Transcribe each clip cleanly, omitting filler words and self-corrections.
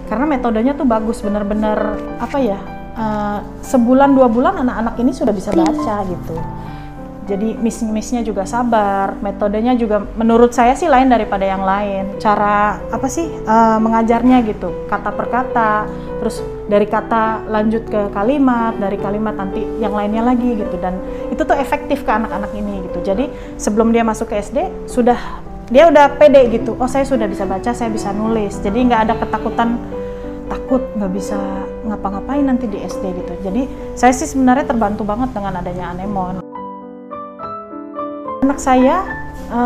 karena metodenya tuh bagus, bener-bener apa ya, sebulan 2 bulan anak-anak ini sudah bisa baca gitu. Jadi miss-nya juga sabar, metodenya juga menurut saya sih lain daripada yang lain. Cara apa sih mengajarnya gitu, kata per kata, terus dari kata lanjut ke kalimat, dari kalimat nanti yang lainnya lagi gitu, dan itu tuh efektif ke anak-anak ini gitu. Jadi sebelum dia masuk ke SD dia udah pede gitu, oh saya sudah bisa baca, saya bisa nulis. Jadi nggak ada ketakutan takut nggak bisa ngapa-ngapain nanti di SD gitu. Jadi saya sih sebenarnya terbantu banget dengan adanya Anemon. Anak saya,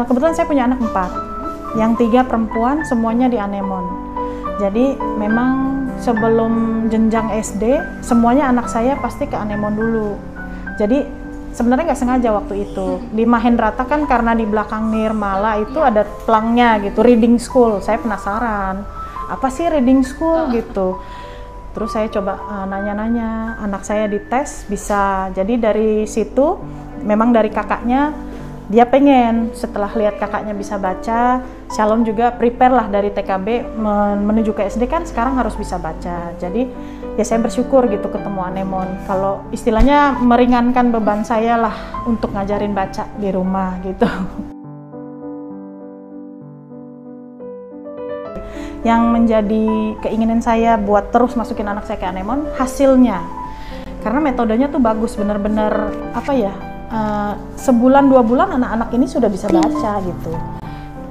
kebetulan saya punya anak 4, yang 3 perempuan, semuanya di Anemon. Jadi memang sebelum jenjang SD, semuanya anak saya pasti ke Anemon dulu. Jadi sebenarnya nggak sengaja waktu itu. Di Mahendrata kan karena di belakang Nirmala itu ada pelangnya gitu, reading school. Saya penasaran, apa sih reading school gitu. Terus saya coba nanya-nanya, anak saya dites bisa. Jadi dari situ, memang dari kakaknya, dia pengen setelah lihat kakaknya bisa baca, Shalom juga prepare lah dari TKB menuju ke SD kan sekarang harus bisa baca. Jadi ya saya bersyukur gitu ketemu Anemon. Kalau istilahnya meringankan beban saya lah untuk ngajarin baca di rumah gitu. Yang menjadi keinginan saya buat terus masukin anak saya ke Anemon, hasilnya. Karena metodenya tuh bagus, bener-bener apa ya, sebulan 2 bulan anak-anak ini sudah bisa baca gitu.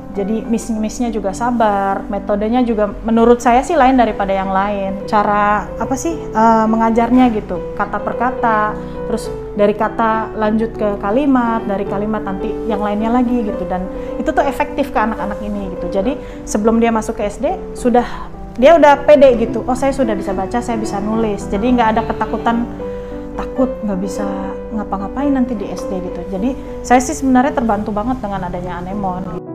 Jadi miss-nya juga sabar, metodenya juga menurut saya sih lain daripada yang lain. Cara apa sih mengajarnya gitu, kata per kata, terus dari kata lanjut ke kalimat, dari kalimat nanti yang lainnya lagi gitu, dan itu tuh efektif ke anak-anak ini gitu. Jadi sebelum dia masuk ke SD dia udah pede gitu, oh saya sudah bisa baca, saya bisa nulis. Jadi nggak ada ketakutan takut nggak bisa ngapa-ngapain nanti di SD gitu. Jadi saya sih sebenarnya terbantu banget dengan adanya Anemon gitu.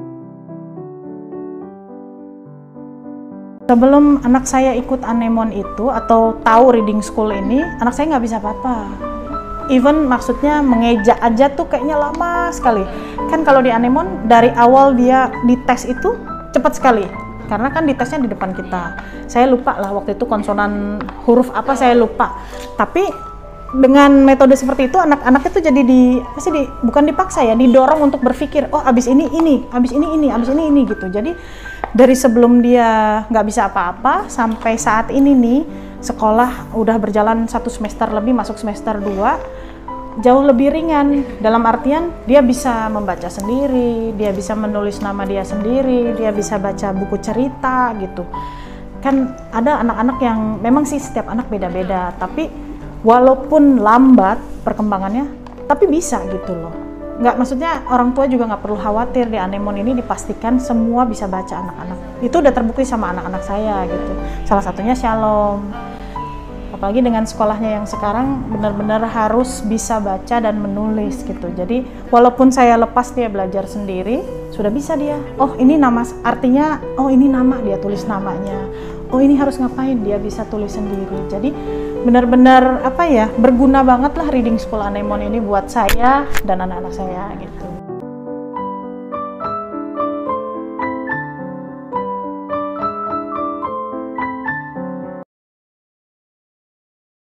Sebelum anak saya ikut Anemon itu atau tahu reading school ini, anak saya nggak bisa apa-apa. Even maksudnya mengeja aja tuh kayaknya lama sekali. Kan kalau di Anemon dari awal dia dites itu cepat sekali. Karena kan ditesnya di depan kita. Saya lupa lah waktu itu konsonan huruf apa saya lupa. Tapi dengan metode seperti itu anak-anak itu jadi bukan dipaksa ya, didorong untuk berpikir, oh abis ini, abis ini gitu. Jadi dari sebelum dia nggak bisa apa-apa sampai saat ini nih, sekolah udah berjalan 1 semester lebih, masuk semester 2, jauh lebih ringan. Dalam artian dia bisa membaca sendiri, dia bisa menulis nama dia sendiri, dia bisa baca buku cerita gitu. Kan ada anak-anak yang memang sih setiap anak beda-beda, tapi walaupun lambat perkembangannya, tapi bisa gitu loh. Nggak, maksudnya orang tua juga nggak perlu khawatir, di Anemon ini dipastikan semua bisa baca anak-anak. Itu udah terbukti sama anak-anak saya gitu. Salah satunya Shalom. Apalagi dengan sekolahnya yang sekarang benar-benar harus bisa baca dan menulis gitu. Jadi walaupun saya lepas dia belajar sendiri, sudah bisa dia. Oh ini nama, artinya oh ini nama, dia tulis namanya. Oh ini harus ngapain, dia bisa tulis sendiri. Jadi benar-benar apa ya, berguna banget lah reading school Anemon ini buat saya dan anak-anak saya gitu.